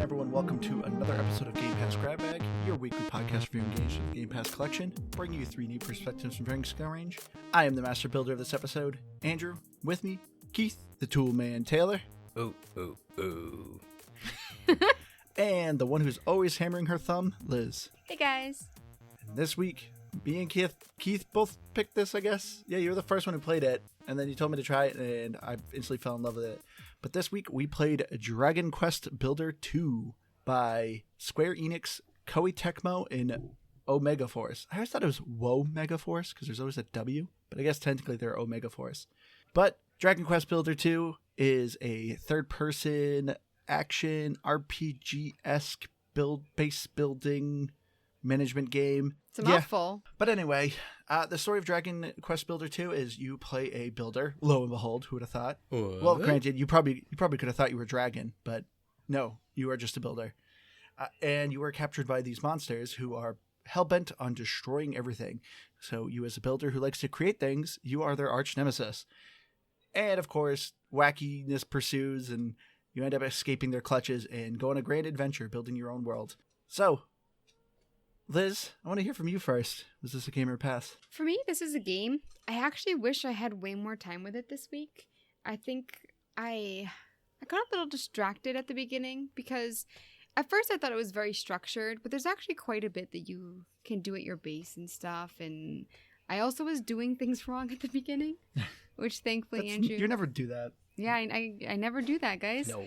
everyone. Welcome to another episode of Game Pass Grab Bag, your weekly podcast reviewing games from the Game Pass collection, bringing you 3 new perspectives from varying skill range. I am the master builder of this episode, Andrew. With me, Keith, the tool man, Taylor. Ooh. And the one who's always hammering her thumb, Liz. Hey guys. And this week, me and Keith both picked this, I guess. Yeah, you were the first one who played it, and then you told me to try it, and I instantly fell in love with it. But this week, we played Dragon Quest Builder 2 by Square Enix, Koei Tecmo, and Omega Force. I always thought it was Woe Mega Force, because there's always a W, but I guess technically they're Omega Force. But Dragon Quest Builder 2 is a third-person action RPG-esque base building management game. It's a mouthful. Yeah. But anyway, the story of Dragon Quest Builder 2 is you play a builder. Lo and behold, who would have thought? What? Well, granted, you probably could have thought you were a dragon, but no, you are just a builder. And you are captured by these monsters who are hell-bent on destroying everything. So you, as a builder who likes to create things, you are their arch nemesis. And of course, wackiness pursues, and you end up escaping their clutches and go on a grand adventure building your own world. So, Liz, I want to hear from you first. Was this a game or pass? For me, this is a game. I actually wish I had way more time with it this week. I think I got a little distracted at the beginning because at first I thought it was very structured, but there's actually quite a bit that you can do at your base and stuff. And I also was doing things wrong at the beginning, which thankfully, Andrew... You never do that. Yeah, I never do that, guys. No.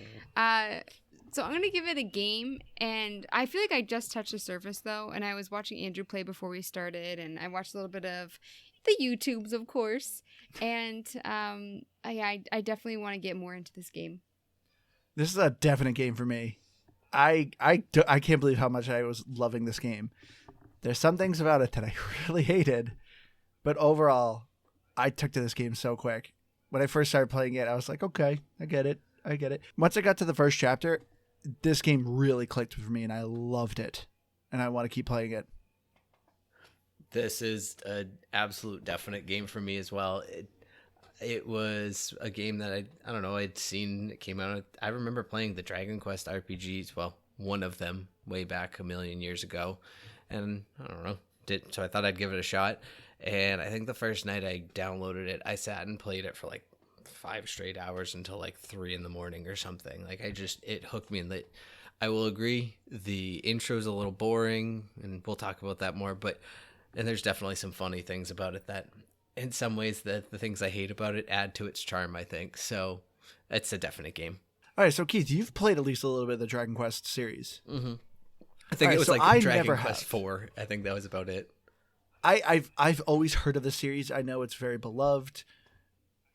So I'm going to give it a game, and I feel like I just touched the surface, though, and I was watching Andrew play before we started, and I watched a little bit of the YouTubes, of course, and I definitely want to get more into this game. This is a definite game for me. I can't believe how much I was loving this game. There's some things about it that I really hated, but overall, I took to this game so quick. When I first started playing it, I was like, okay, I get it. Once I got to the first chapter, this game really clicked for me, and I loved it. And I want to keep playing it. This is an absolute definite game for me as well. It was a game that I don't know, I'd seen, it came out. I remember playing the Dragon Quest RPGs, well, one of them way back a million years ago. And I don't know, so I thought I'd give it a shot. And I think the first night I downloaded it, I sat and played it for like 5 straight hours until like 3 a.m. or something. Like it hooked me. And I will agree, the intro's a little boring, and we'll talk about that more. And there's definitely some funny things about it that, in some ways, the things I hate about it add to its charm, I think. So it's a definite game. All right, so Keith, you've played at least a little bit of the Dragon Quest series. Mm-hmm. I think it was like Dragon Quest 4. I think that was about it. I've always heard of the series. I know it's very beloved.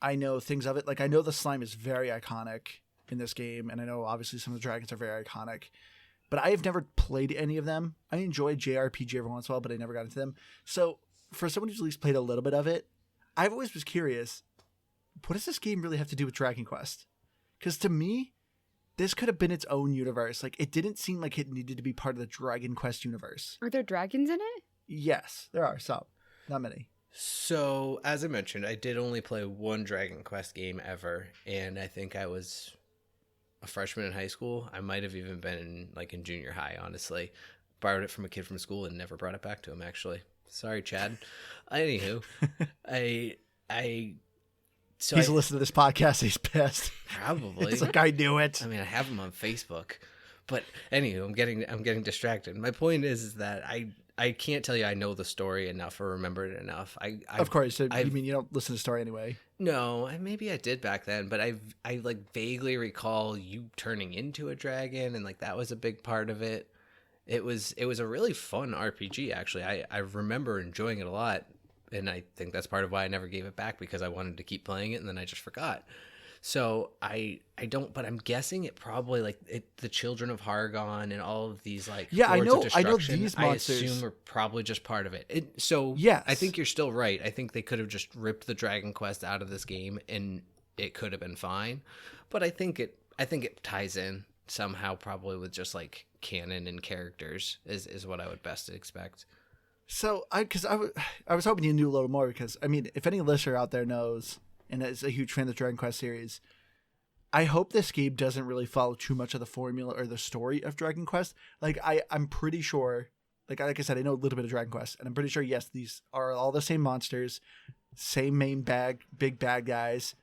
I know things of it. Like, I know the slime is very iconic in this game, and I know obviously some of the dragons are very iconic. But I have never played any of them. I enjoy JRPG every once in a while, but I never got into them. So for someone who's at least played a little bit of it, I've always was curious, what does this game really have to do with Dragon Quest? Because to me, this could have been its own universe. Like, it didn't seem like it needed to be part of the Dragon Quest universe. Are there dragons in it? Yes, there are some. Not many. So, as I mentioned, I did only play one Dragon Quest game ever, and I think I was a freshman in high school. I might have even been in junior high, honestly. Borrowed it from a kid from school and never brought it back to him, actually. Sorry, Chad. Anywho, he's listening to this podcast. He's pissed. Probably. It's like, I knew it. I mean, I have him on Facebook. But anywho, I'm getting distracted. My point is that I can't tell you I know the story enough or remember it enough. Of course. So you mean you don't listen to the story anyway? No, maybe I did back then, but I vaguely recall you turning into a dragon, and that was a big part of it. It was a really fun RPG, actually. I remember enjoying it a lot, and I think that's part of why I never gave it back, because I wanted to keep playing it, and then I just forgot. So I don't, but I'm guessing it probably the Children of Hargon and all of these I know these monsters. I assume are probably just part of it. Yes. I think you're still right. I think they could have just ripped the Dragon Quest out of this game and it could have been fine. But I think it ties in somehow, probably with just canon and characters is what I would best expect. So I was hoping you knew a little more, because I mean, if any listener out there knows and is a huge fan of the Dragon Quest series, I hope this game doesn't really follow too much of the formula or the story of Dragon Quest. Like I'm pretty sure, like I said, I know a little bit of Dragon Quest, and I'm pretty sure, yes, these are all the same monsters, same big bad guys.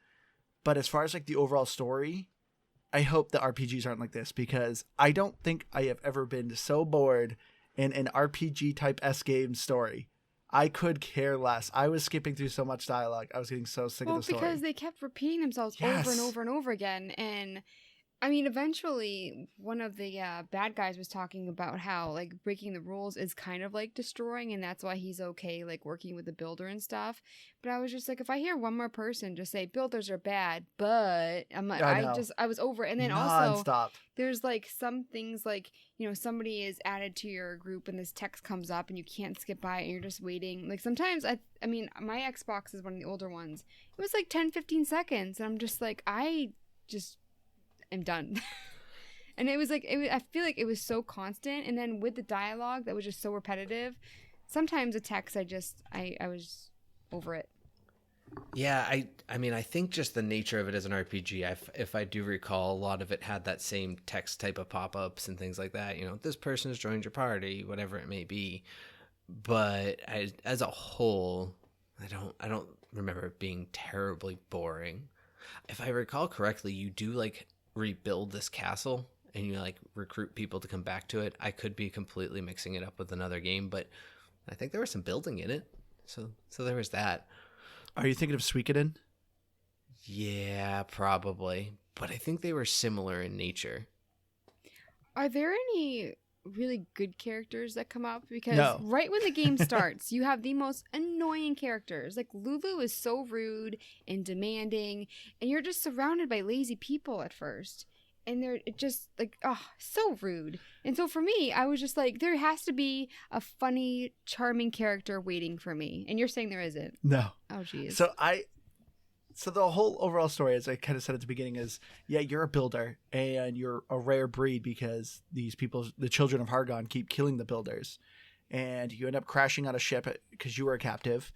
But as far as like the overall story, I hope the RPGs aren't like this, because I don't think I have ever been so bored in an RPG type S game story. I could care less. I was skipping through so much dialogue. I was getting so sick of the story. Because they kept repeating themselves over and over and over again. And I mean, eventually, one of the bad guys was talking about how, like, breaking the rules is kind of like destroying, and that's why he's okay, like, working with the builder and stuff. But I was just like, if I hear one more person just say, builders are bad, but I'm like, I was over it. And then also, there's, like, some things, like, you know, somebody is added to your group and this text comes up and you can't skip by it and you're just waiting. Like, sometimes, I mean, my Xbox is one of the older ones. It was, like, 10, 15 seconds, and I'm just like, I'm done. And it was like, I feel like it was so constant, and then with the dialogue that was just so repetitive, sometimes the text I was over it. Yeah, I mean, I think just the nature of it as an RPG, if I do recall, a lot of it had that same text type of pop-ups and things like that, you know, this person has joined your party, whatever it may be. But as a whole, I don't remember it being terribly boring. If I recall correctly, you do like rebuild this castle and you like recruit people to come back to it. I could be completely mixing it up with another game, but I think there was some building in it. So there was that. Are you thinking of Suikoden? Yeah, probably. But I think they were similar in nature. Are there any really good characters that come up? Because no. Right when the game starts, you have the most annoying characters. Like, Lulu is so rude and demanding, and you're just surrounded by lazy people at first. And they're just like, so rude. And so for me, I was just like, there has to be a funny, charming character waiting for me. And you're saying there isn't. No. Oh, geez. So the whole overall story, as I kind of said at the beginning, is, yeah, you're a builder and you're a rare breed because these people, the Children of Hargon, keep killing the builders. And you end up crashing on a ship because you were a captive.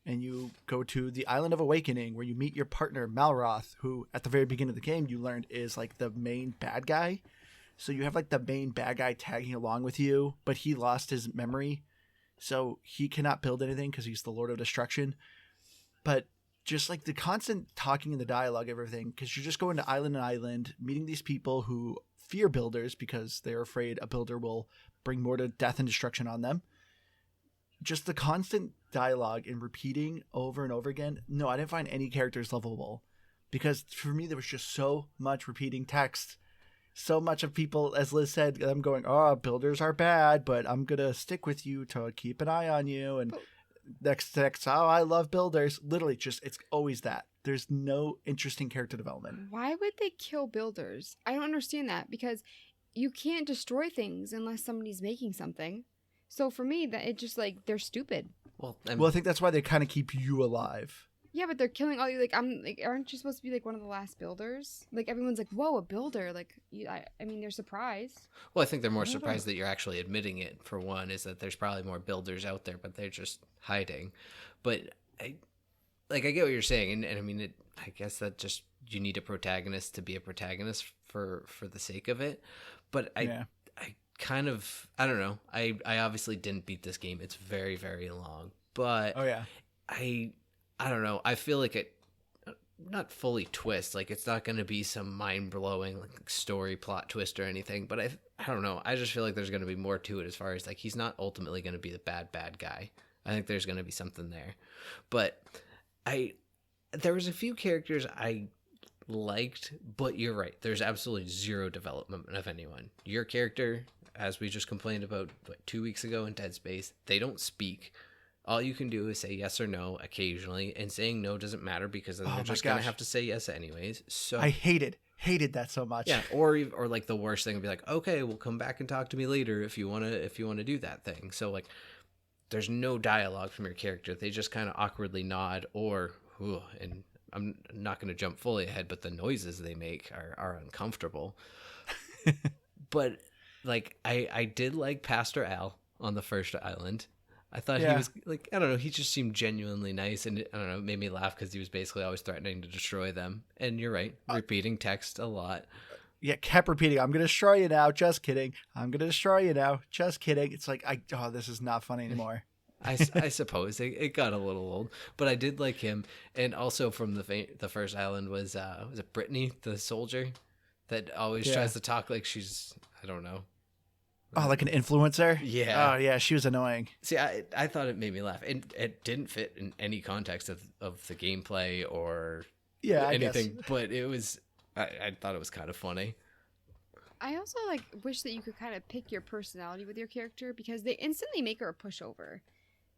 And you go to the Island of Awakening, where you meet your partner, Malroth, who at the very beginning of the game you learned is like the main bad guy. So you have like the main bad guy tagging along with you, but he lost his memory. So he cannot build anything because he's the Lord of Destruction. But just like the constant talking and the dialogue, everything, because you're just going to island to island, meeting these people who fear builders because they're afraid a builder will bring more to death and destruction on them. Just the constant dialogue and repeating over and over again. No, I didn't find any characters lovable, because for me there was just so much repeating text, so much of people, as Liz said, them going, builders are bad, but I'm gonna stick with you to keep an eye on you, and next, I love builders. Literally, just it's always that. There's no interesting character development. Why would they kill builders? I don't understand that, because you can't destroy things unless somebody's making something. So for me, that it just like, they're stupid. Well, I think that's why they kind of keep you alive. Yeah, but they're killing all you. Like, aren't you supposed to be like one of the last builders? Like, everyone's like, "Whoa, a builder!" Like, I mean, they're surprised. Well, I think they're more surprised that you're actually admitting it. For one, is that there's probably more builders out there, but they're just hiding. But I get what you're saying, and I mean, I guess that just you need a protagonist to be a protagonist for the sake of it. But I kind of, I don't know. I obviously didn't beat this game. It's very, very long. But I don't know. I feel like it not fully twist. Like, it's not going to be some mind-blowing like story plot twist or anything. But I don't know. I just feel like there's going to be more to it, as far as like he's not ultimately going to be the bad guy. I think there's going to be something there. But there was a few characters I liked, but you're right. There's absolutely zero development of anyone. Your character, as we just complained about 2 weeks ago in Dead Space, they don't speak. All you can do is say yes or no occasionally, and saying no doesn't matter because then they're just gonna have to say yes anyways. So I hated that so much. Yeah, or like the worst thing would be like, okay, we'll come back and talk to me later if you wanna do that thing. So like, there's no dialogue from your character. They just kind of awkwardly nod, and I'm not gonna jump fully ahead, but the noises they make are uncomfortable. But like, I did like Pastor Al on the first island. I thought he Yeah. was like, I don't know, he just seemed genuinely nice, and I don't know, it made me laugh because he was basically always threatening to destroy them. And you're right, repeating text a lot. Yeah, kept repeating, I'm going to destroy you now. Just kidding. I'm going to destroy you now. Just kidding. It's like, this is not funny anymore. I suppose it got a little old, but I did like him. And also from the first island was it Brittany, the soldier that always tries to talk like she's, I don't know. Oh, like an influencer? Yeah. Oh, yeah, she was annoying. See, I thought it made me laugh. It didn't fit in any context of the gameplay or anything, but it was, I thought it was kind of funny. I also wish that you could kind of pick your personality with your character, because they instantly make her a pushover.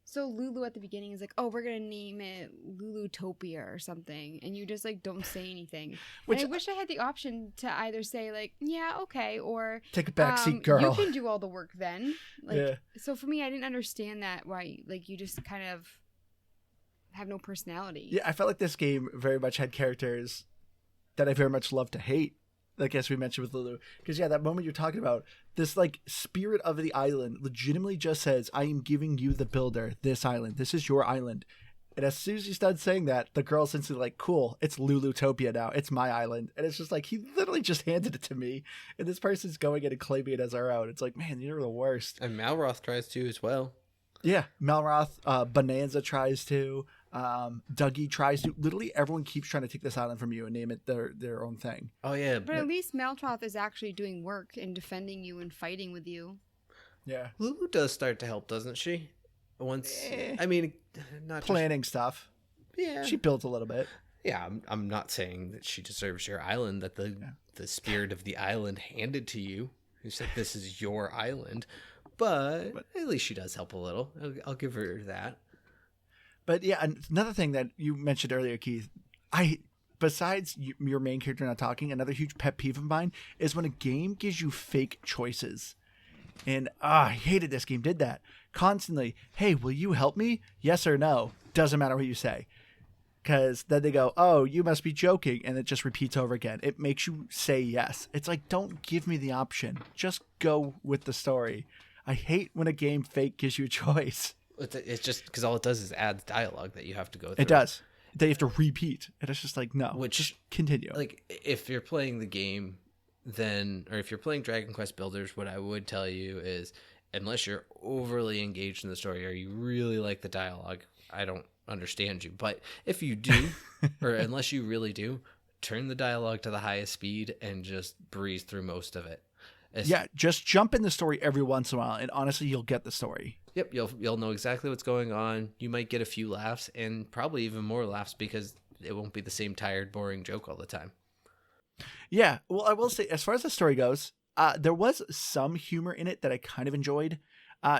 So Lulu at the beginning is like, oh, we're going to name it Lulutopia or something. And you just don't say anything. Which I wish I had the option to either say yeah, okay. Or take a backseat, girl. You can do all the work then. Yeah. So for me, I didn't understand that, why you just kind of have no personality. Yeah, I felt like this game very much had characters that I very much love to hate. As we mentioned with Lulu. Because, that moment you're talking about, this, spirit of the island legitimately just says, I am giving you, the builder, this island. This is your island. And as soon as he started saying that, the girl's instantly cool, it's Lulutopia now. It's my island. And it's just he literally just handed it to me. And this person's going in and claiming it as our own. It's man, you're the worst. And Malroth tries to as well. Yeah, Malroth, Bonanza tries to. Dougie tries to. Literally everyone keeps trying to take this island from you and name it their own thing. Oh yeah, but at least Maltroth is actually doing work and defending you and fighting with you. Yeah, Lulu does start to help, doesn't she? Once I mean, not planning stuff. Yeah, she builds a little bit. Yeah, I'm not saying that she deserves your island, that the spirit of the island handed to you. Who said this is your island? But at least she does help a little. I'll give her that. But yeah, another thing that you mentioned earlier, Keith, besides your main character not talking, another huge pet peeve of mine is when a game gives you fake choices. And I hated this game did that. Constantly, hey, will you help me? Yes or no. Doesn't matter what you say. Because then they go, oh, you must be joking. And it just repeats over again. It makes you say yes. It's don't give me the option. Just go with the story. I hate when a game fake gives you a choice. It's just because all it does is adds dialogue that you have to go through. It does. That you have to repeat. And it's just no. Just continue. If you're playing the game, then, or if you're playing Dragon Quest Builders, what I would tell you is, unless you're overly engaged in the story or you really like the dialogue, I don't understand you. But if you do, or unless you really do, turn the dialogue to the highest speed and just breeze through most of it. Just jump in the story every once in a while, and honestly, you'll get the story. Yep, you'll know exactly what's going on. You might get a few laughs, and probably even more laughs, because it won't be the same tired, boring joke all the time. Yeah, well, I will say, as far as the story goes, there was some humor in it that I kind of enjoyed.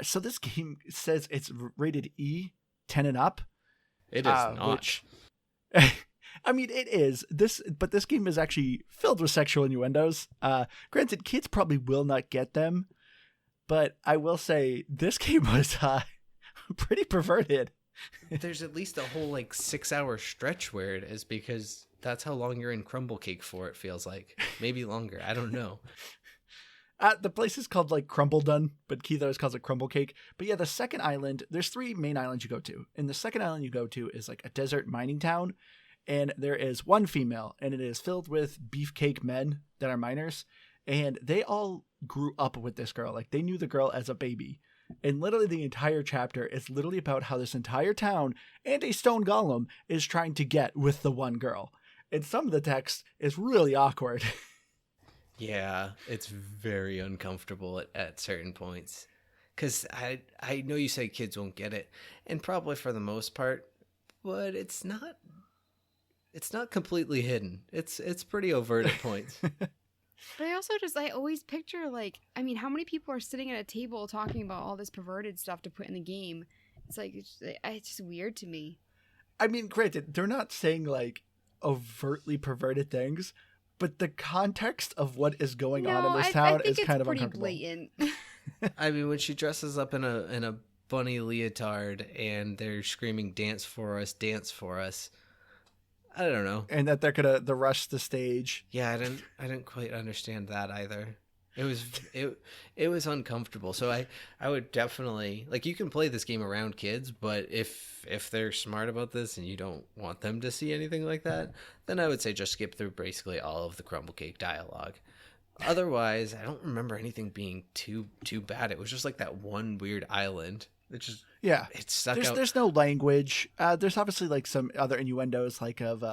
So this game says it's rated E, 10 and up. It is not. Which, I mean, it is. But this game is actually filled with sexual innuendos. Granted, kids probably will not get them, but I will say this game was pretty perverted. There's at least a whole 6-hour stretch where it is, because that's how long you're in Crumble Cake for, it feels like. Maybe longer. I don't know. The place is called Crumbledon, but Keith always calls it Crumble Cake. But yeah, the second island, there's 3 main islands you go to. And the second island you go to is a desert mining town. And there is one female, and it is filled with beefcake men that are miners. And they all grew up with this girl. They knew the girl as a baby. And literally the entire chapter is literally about how this entire town and a stone golem is trying to get with the one girl. And some of the text is really awkward. Yeah, it's very uncomfortable at certain points. Because I know you say kids won't get it, and probably for the most part, but it's not completely hidden. It's pretty overt at points. But I always picture how many people are sitting at a table talking about all this perverted stuff to put in the game? It's just weird to me. I mean, granted, they're not saying overtly perverted things, but the context of what is going on in this town is kind of uncomfortable. Blatant. I mean, when she dresses up in a bunny leotard and they're screaming, dance for us, I don't know. And that they're gonna rush the stage. Yeah, I didn't quite understand that either. It was uncomfortable. So I would definitely, like, you can play this game around kids, but if they're smart about this and you don't want them to see anything like that, then I would say just skip through basically all of the crumble cake dialogue. Otherwise, I don't remember anything being too bad. It was just like that one weird island. It stuck out. There's no language. There's obviously like some other innuendos, like of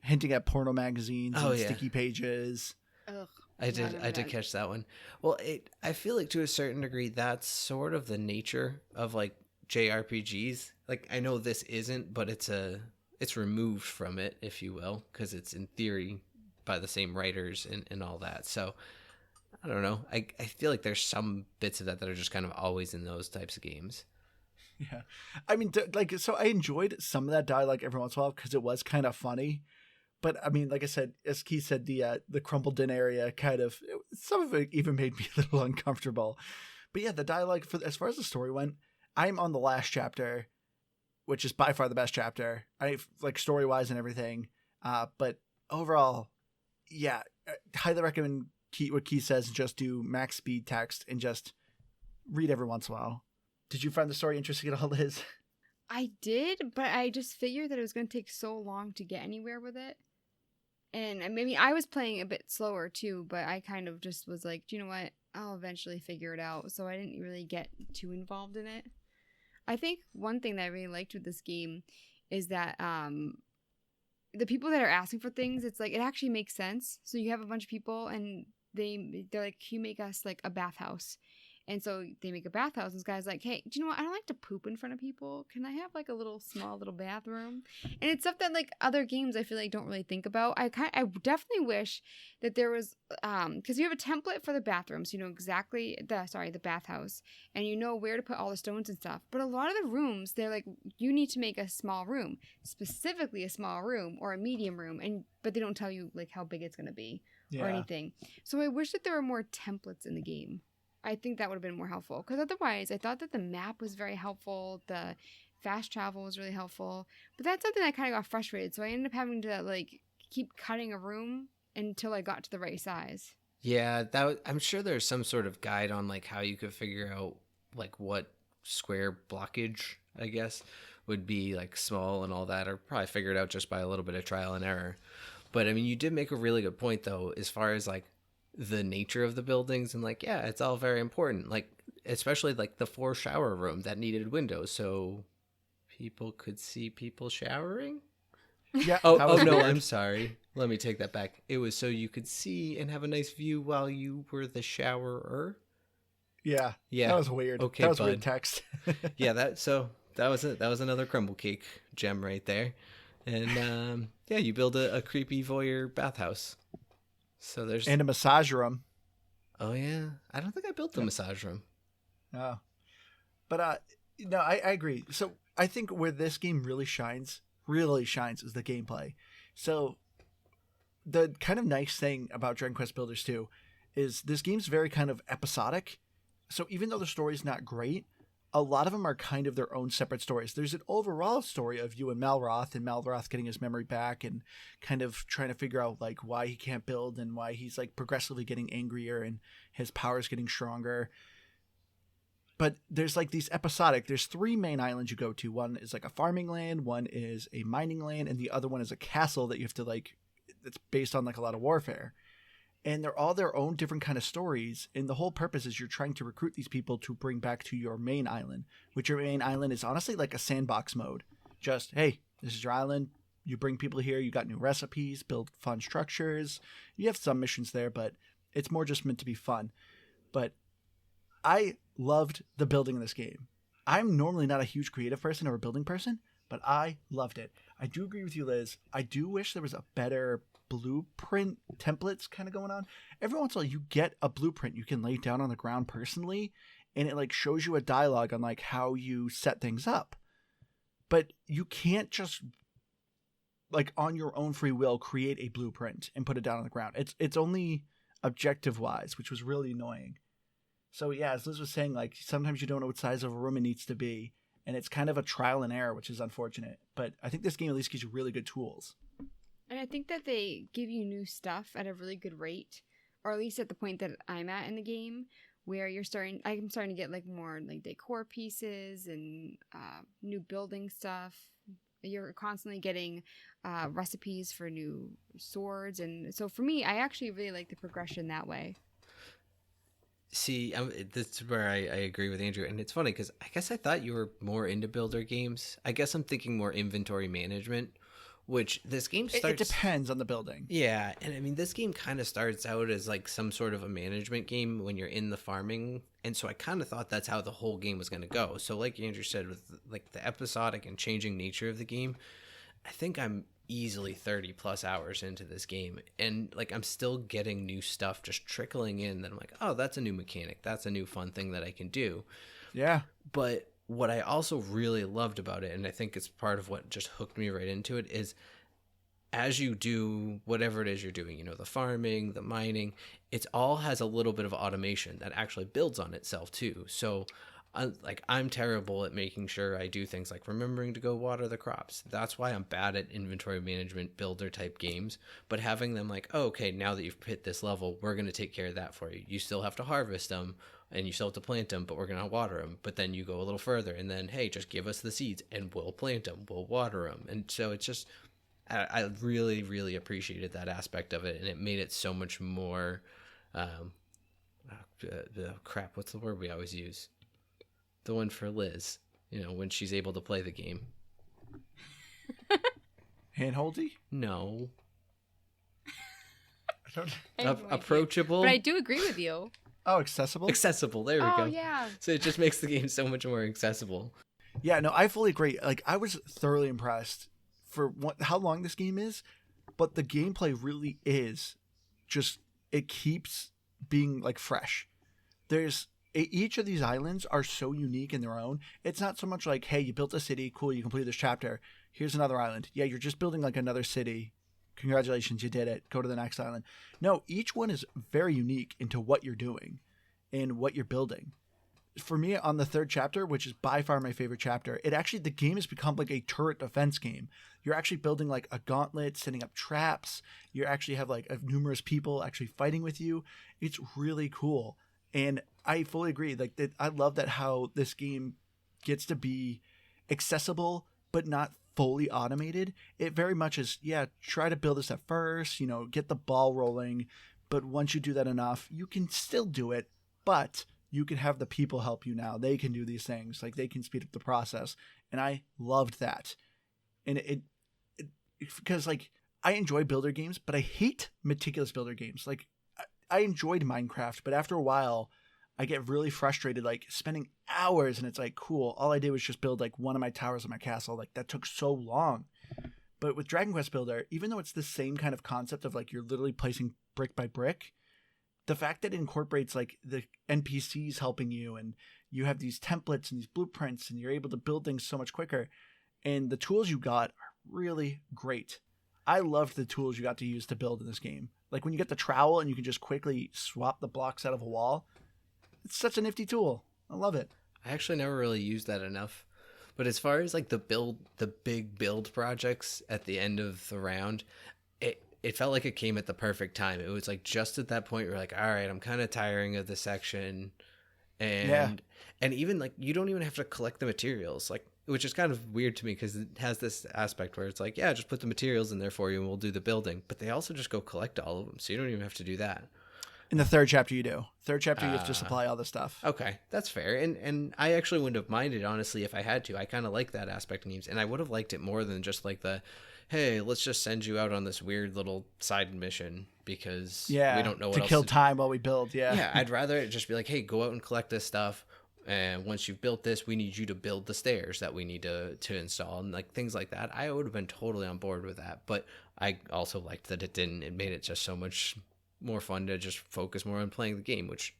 hinting at porno magazines and sticky pages. Ugh. I did catch that one. Well, I feel like to a certain degree that's sort of the nature of like JRPGs. Like, I know this isn't, but it's removed from it, if you will, because it's in theory by the same writers and all that. So I don't know. I feel like there's some bits of that are just kind of always in those types of games. Yeah, I mean, so I enjoyed some of that dialogue every once in a while because it was kind of funny. But I mean, like I said, as Keith said, the crumbled in area some of it even made me a little uncomfortable. But yeah, the dialogue as far as the story went, I'm on the last chapter, which is by far the best chapter. I like story wise and everything. But overall, yeah, I highly recommend what Keith says. Just do max speed text and just read every once in a while. Did you find the story interesting at all, Liz? I did, but I just figured that it was going to take so long to get anywhere with it. And maybe I was playing a bit slower too, but I kind of just was like, do you know what? I'll eventually figure it out. So I didn't really get too involved in it. I think one thing that I really liked with this game is that the people that are asking for things, it's like it actually makes sense. So you have a bunch of people and they're like, can you make us like a bathhouse? And so they make a bathhouse, and this guy's like, hey, do you know what? I don't like to poop in front of people. Can I have like a small little bathroom? And it's stuff that like other games I feel like don't really think about. I definitely wish that there was, because you have a template for the bathroom, so you know exactly the bathhouse, and you know where to put all the stones and stuff. But a lot of the rooms, they're like, you need to make a small room, specifically a small room or a medium room, but they don't tell you like how big it's going to be or anything. So I wish that there were more templates in the game. I think that would have been more helpful, because otherwise I thought that the map was very helpful, the fast travel was really helpful, but that's something that kind of got frustrated, so I ended up having to like keep cutting a room until I got to the right size. Yeah, I'm sure there's some sort of guide on like how you could figure out like what square blockage, I guess, would be like small and all that, or probably figured out just by a little bit of trial and error. But I mean, you did make a really good point though, as far as like the nature of the buildings, and like, yeah, it's all very important, like especially like the 4 shower room that needed windows so people could see people showering. Yeah. oh no, weird. I'm sorry, let me take that back. It was so you could see and have a nice view while you were the showerer. Yeah that was weird. Okay, that was bud. weird text. Yeah, that was another crumble cake gem right there. And yeah, you build a creepy voyeur bathhouse. So there's and a massage room. Oh yeah, I don't think I built the massage room. Oh, but no, I agree. So I think where this game really shines is the gameplay. So the kind of nice thing about Dragon Quest Builders 2 is this game's very kind of episodic. So even though the story's not great, a lot of them are kind of their own separate stories. There's an overall story of you and Malroth getting his memory back and kind of trying to figure out like why he can't build and why he's like progressively getting angrier and his powers getting stronger. But there's like these episodic, there's 3 main islands you go to. One is like a farming land, one is a mining land, and the other one is a castle that you have to like, it's based on like a lot of warfare. And they're all their own different kind of stories. And the whole purpose is you're trying to recruit these people to bring back to your main island, which your main island is honestly like a sandbox mode. Just, hey, this is your island. You bring people here. You got new recipes, build fun structures. You have some missions there, but it's more just meant to be fun. But I loved the building in this game. I'm normally not a huge creative person or a building person, but I loved it. I do agree with you, Liz. I do wish there was a better blueprint templates kind of going on. Every once in a while you get a blueprint you can lay down on the ground personally, and it like shows you a dialogue on like how you set things up. But you can't just like on your own free will create a blueprint and put it down on the ground. It's only objective wise, which was really annoying. So yeah, as Liz was saying, like sometimes you don't know what size of a room it needs to be, and it's kind of a trial and error, which is unfortunate. But I think this game at least gives you really good tools. And I think that they give you new stuff at a really good rate. or at least at the point that I'm at in the game, where I'm starting to get like more like decor pieces and new building stuff. You're constantly getting recipes for new swords, and so for me, I actually really like the progression that way. See, this is where I agree with Andrew, and it's funny because I guess I thought you were more into builder games. I guess I'm thinking more inventory management, which this game starts. It depends on the building. Yeah, and I mean, this game kind of starts out as like some sort of a management game when you're in the farming, and so I kind of thought that's how the whole game was going to go. So, like Andrew said, with like the episodic and changing nature of the game, I think I'm easily 30 plus hours into this game, and like I'm still getting new stuff just trickling in that I'm like, oh, that's a new mechanic, that's a new fun thing that I can do. Yeah. But what I also really loved about it, and I think it's part of what just hooked me right into it, is as you do whatever it is you're doing, the farming, the mining, it all has a little bit of automation that actually builds on itself too. So I'm terrible at making sure I do things like remembering to go water the crops. That's why I'm bad at inventory management builder type games. But having them like, oh, okay, now that you've hit this level, we're going to take care of that for you. You still have to harvest them and you still have to plant them, but we're going to water them. But then you go a little further and then, hey, just give us the seeds and we'll plant them, we'll water them. And so it's just, I really, really appreciated that aspect of it. And it made it so much more, crap, what's the word we always use? The one for Liz, when she's able to play the game. Handholdy? No. I don't. Approachable. But I do agree with you. Oh, accessible? Accessible. There we go. Oh, yeah. So it just makes the game so much more accessible. Yeah, no, I fully agree. Like, I was thoroughly impressed for how long this game is, but the gameplay really is just, it keeps being like fresh. Each of these islands are so unique in their own. It's not so much like, hey, you built a city, cool, you completed this chapter. Here's another island. Yeah, you're just building like another city. Congratulations, you did it. Go to the next island. No, each one is very unique into what you're doing and what you're building. For me, on the third chapter, which is by far my favorite chapter, the game has become like a turret defense game. You're actually building like a gauntlet, setting up traps. You actually have like numerous people actually fighting with you. It's really cool. And I fully agree. Like, I love that how this game gets to be accessible, but not fully automated. It very much is, try to build this at first, get the ball rolling. But once you do that enough, you can still do it, but you can have the people help you now. They can do these things. Like, they can speed up the process. And I loved that. And it because like, I enjoy builder games, but I hate meticulous builder games. Like, I enjoyed Minecraft, but after a while, I get really frustrated, like spending hours, and it's like, cool, all I did was just build like one of my towers of my castle. Like, that took so long. But with Dragon Quest Builder, even though it's the same kind of concept of like you're literally placing brick by brick, the fact that it incorporates like the NPCs helping you, and you have these templates and these blueprints, and you're able to build things so much quicker, and the tools you got are really great. I loved the tools you got to use to build in this game. Like, when you get the trowel and you can just quickly swap the blocks out of a wall, it's such a nifty tool. I love it. I actually never really used that enough. But as far as like the big build projects at the end of the round, it felt like it came at the perfect time. It was like just at that point where you're like, all right, I'm kind of tiring of this section. And even like, you don't even have to collect the materials, like, which is kind of weird to me because it has this aspect where it's like, yeah, just put the materials in there for you and we'll do the building. But they also just go collect all of them. So you don't even have to do that. In the third chapter, you do. Third chapter, you have to supply all the stuff. Okay, that's fair. And I actually wouldn't have minded, honestly, if I had to. I kind of like that aspect of games. And I would have liked it more than just like hey, let's just send you out on this weird little side mission because we don't know what else to kill time while we build. Yeah, I'd rather it just be like, hey, go out and collect this stuff. And once you've built this, we need you to build the stairs that we need to install, and like things like that. I would have been totally on board with that. But I also liked that it didn't. It made it just so much more fun to just focus more on playing the game, which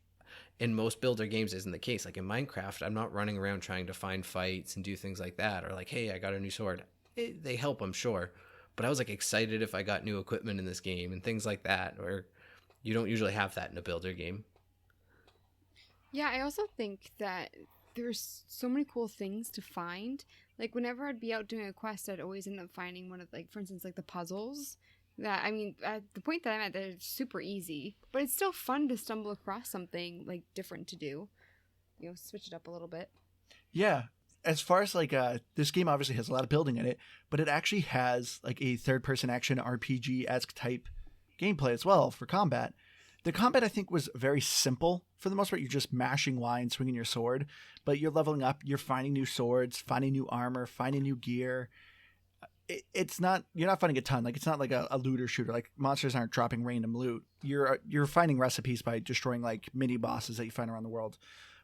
in most builder games isn't the case. Like in Minecraft, I'm not running around trying to find fights and do things like that, or like, hey, I got a new sword. They help, I'm sure. But I was like excited if I got new equipment in this game and things like that, where you don't usually have that in a builder game. Yeah, I also think that there's so many cool things to find. Like, whenever I'd be out doing a quest, I'd always end up finding one of, like, for instance, like the puzzles. That I mean, at the point that I'm at, they're super easy, but it's still fun to stumble across something like different to do. Switch it up a little bit. Yeah. As far as like this game obviously has a lot of building in it, but it actually has like a third-person action RPG-esque type gameplay as well for combat. The combat I think was very simple for the most part. You're just mashing Y and swinging your sword, but you're leveling up. You're finding new swords, finding new armor, finding new gear. It's not, you're not finding a ton. Like it's not like a looter shooter. Like monsters aren't dropping random loot. You're finding recipes by destroying like mini bosses that you find around the world.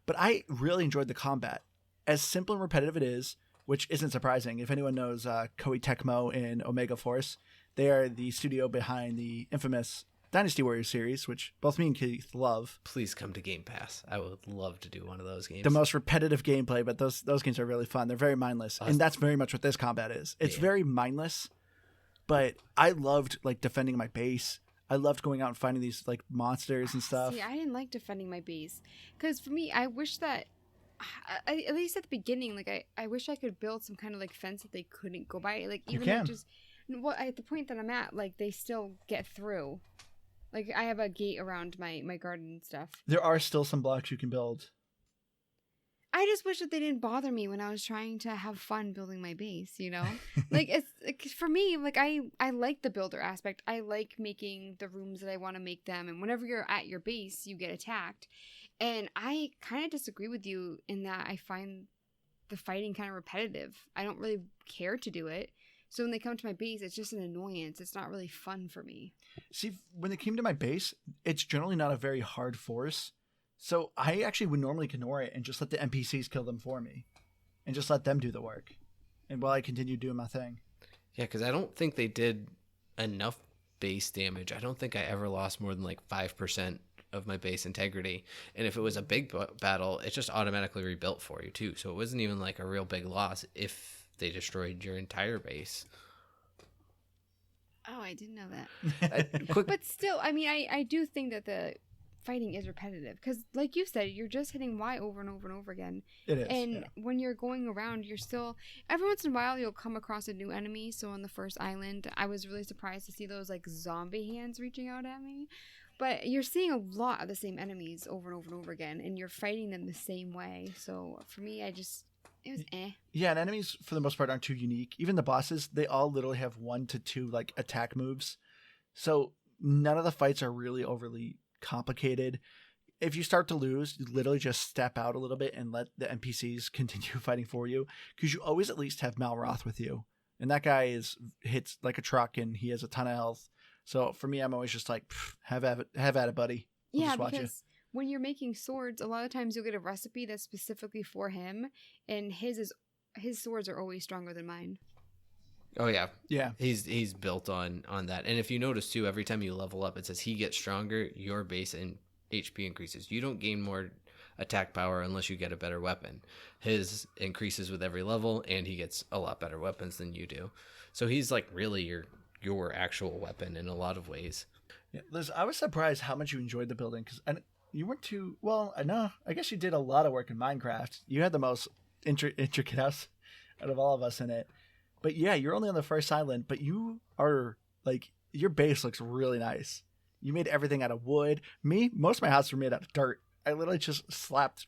But I really enjoyed the combat. As simple and repetitive it is, which isn't surprising. If anyone knows Koei Tecmo and Omega Force, they are the studio behind the infamous Dynasty Warriors series, which both me and Keith love. Please come to Game Pass. I would love to do one of those games. The most repetitive gameplay, but those games are really fun. They're very mindless, and that's very much what this combat is. It's very mindless, but I loved like defending my base. I loved going out and finding these like monsters and stuff. See, I didn't like defending my base because for me, I wish that at least at the beginning, like I wish I could build some kind of like fence that they couldn't go by. Like even like just at the point that I'm at, like they still get through. Like I have a gate around my garden and stuff. There are still some blocks you can build. I just wish that they didn't bother me when I was trying to have fun building my base, Like it's like, for me, like I like the builder aspect. I like making the rooms that I want to make them, and whenever you're at your base, you get attacked. And I kind of disagree with you in that I find the fighting kind of repetitive. I don't really care to do it. So when they come to my base, it's just an annoyance. It's not really fun for me. See, when they came to my base, it's generally not a very hard force. So I actually would normally ignore it and just let the NPCs kill them for me. And just let them do the work. And while I continue doing my thing. Yeah, because I don't think they did enough base damage. I don't think I ever lost more than like 5% of my base integrity. And if it was a big battle, it just automatically rebuilt for you too. So it wasn't even like a real big loss if they destroyed your entire base. Oh, I didn't know that. But still, I mean, I do think that the fighting is repetitive because, like you said, you're just hitting Y over and over and over again. It is. And when you're going around, you're still, every once in a while, you'll come across a new enemy. So on the first island, I was really surprised to see those like zombie hands reaching out at me. But you're seeing a lot of the same enemies over and over and over again, and you're fighting them the same way. So for me, it was eh. Yeah, and enemies for the most part aren't too unique. Even the bosses, they all literally have 1 to 2 like attack moves. So none of the fights are really overly complicated. If you start to lose, you literally just step out a little bit and let the NPCs continue fighting for you, because you always at least have Malroth with you. And that guy hits like a truck and he has a ton of health. So for me, I'm always just like, have at it, buddy. Yeah, because when you're making swords, a lot of times you'll get a recipe that's specifically for him, and his swords are always stronger than mine. Oh yeah, yeah. He's built on that. And if you notice too, every time you level up, it says he gets stronger. Your base and HP increases. You don't gain more attack power unless you get a better weapon. His increases with every level, and he gets a lot better weapons than you do. So he's like really your actual weapon in a lot of ways. Yeah, Liz, I was surprised how much you enjoyed the building, because you weren't too well. I know. I guess you did a lot of work in Minecraft. You had the most intricate house out of all of us in it. But yeah, you're only on the first island, but you are like, your base looks really nice. You made everything out of wood. Me, most of my houses were made out of dirt. I literally just slapped,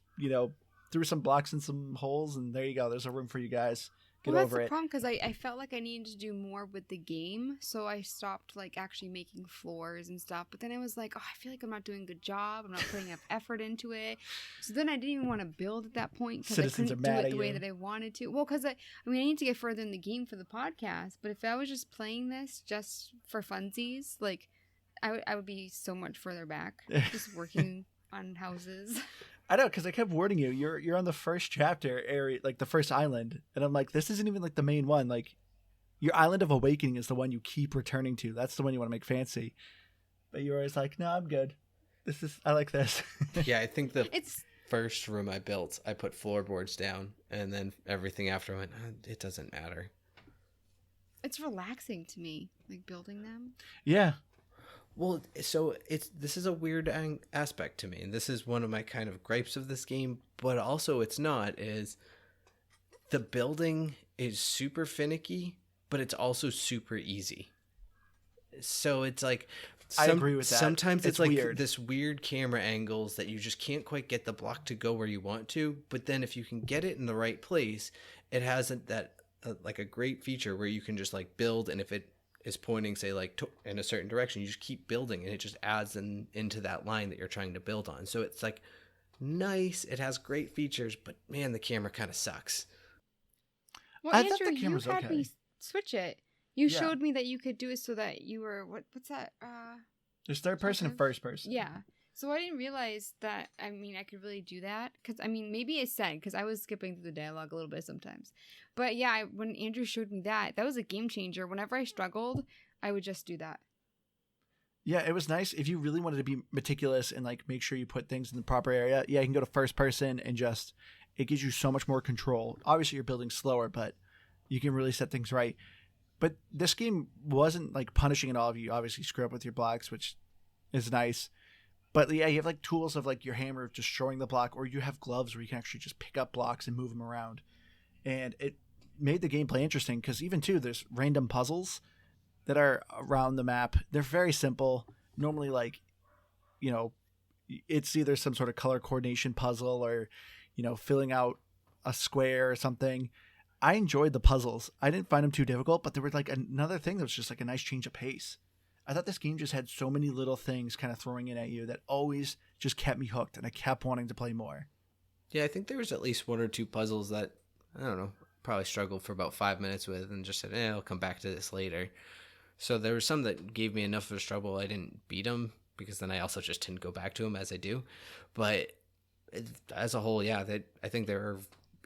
threw some blocks in some holes, and there you go. There's a room for you guys. Get over it. That's the problem, because I felt like I needed to do more with the game, so I stopped like actually making floors and stuff. But then I was like, oh, I feel like I'm not doing a good job. I'm not putting enough effort into it. So then I didn't even want to build at that point because I couldn't do it the way that I wanted to. Well, because I need to get further in the game for the podcast. But if I was just playing this just for funsies, like I would be so much further back, just working on houses. I know, because I kept warning you. You're on the first chapter area, like the first island, and I'm like, this isn't even like the main one. Like, your Island of Awakening is the one you keep returning to. That's the one you want to make fancy. But you're always like, no, I'm good. I like this. Yeah, I think the first room I built, I put floorboards down, and then everything after went, it doesn't matter. It's relaxing to me, like building them. Yeah. Well, so this is a weird aspect to me, and this is one of my kind of gripes of this game, but also it's not, is the building is super finicky, but it's also super easy. So it's like I agree with that. Sometimes It's it's like weird. this weird camera angles that you just can't quite get the block to go where you want to. But then if you can get it in the right place, it has like a great feature where you can just like build, and if it is pointing, say, like in a certain direction, you just keep building, and it just adds into that line that you're trying to build on. So it's like nice. It has great features, but man, the camera kind of sucks. Well, I Andrew, thought the you camera's had okay. me switch it. You Yeah. showed me that you could do it so that you were what's that? There's third person and Okay. first person. Yeah. So I didn't realize that. I mean, I could really do that because I mean, maybe it's said because I was skipping through the dialogue a little bit sometimes. But yeah, when Andrew showed me that was a game changer. Whenever I struggled, I would just do that. Yeah, it was nice. If you really wanted to be meticulous and like make sure you put things in the proper area, yeah, you can go to first person and just it gives you so much more control. Obviously, you're building slower, but you can really set things right. But this game wasn't like punishing at all if you obviously screw up with your blocks, which is nice. But yeah, you have like tools of like your hammer destroying the block, or you have gloves where you can actually just pick up blocks and move them around. And it made the gameplay interesting because even too, there's random puzzles that are around the map. They're very simple. Normally, like, you know, it's either some sort of color coordination puzzle or, you know, filling out a square or something. I enjoyed the puzzles. I didn't find them too difficult, but there was like another thing that was just like a nice change of pace. I thought this game just had so many little things kind of throwing in at you that always just kept me hooked, and I kept wanting to play more. Yeah, I think there was at least one or two puzzles that, I don't know, probably struggled for about 5 minutes with and just said, I'll come back to this later. So there were some that gave me enough of a struggle I didn't beat them, because then I also just didn't go back to them as I do. But as a whole, yeah, I think they were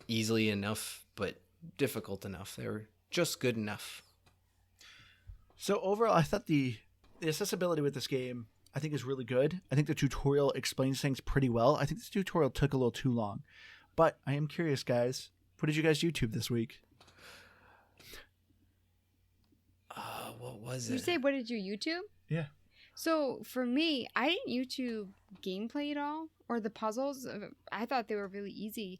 easily enough, but difficult enough. They were just good enough. So overall, I thought the accessibility with this game, I think, is really good. I think the tutorial explains things pretty well. I think this tutorial took a little too long. But I am curious, guys. What did you guys YouTube this week? What was it? You say, what did you YouTube? Yeah. So for me, I didn't YouTube gameplay at all or the puzzles. I thought they were really easy.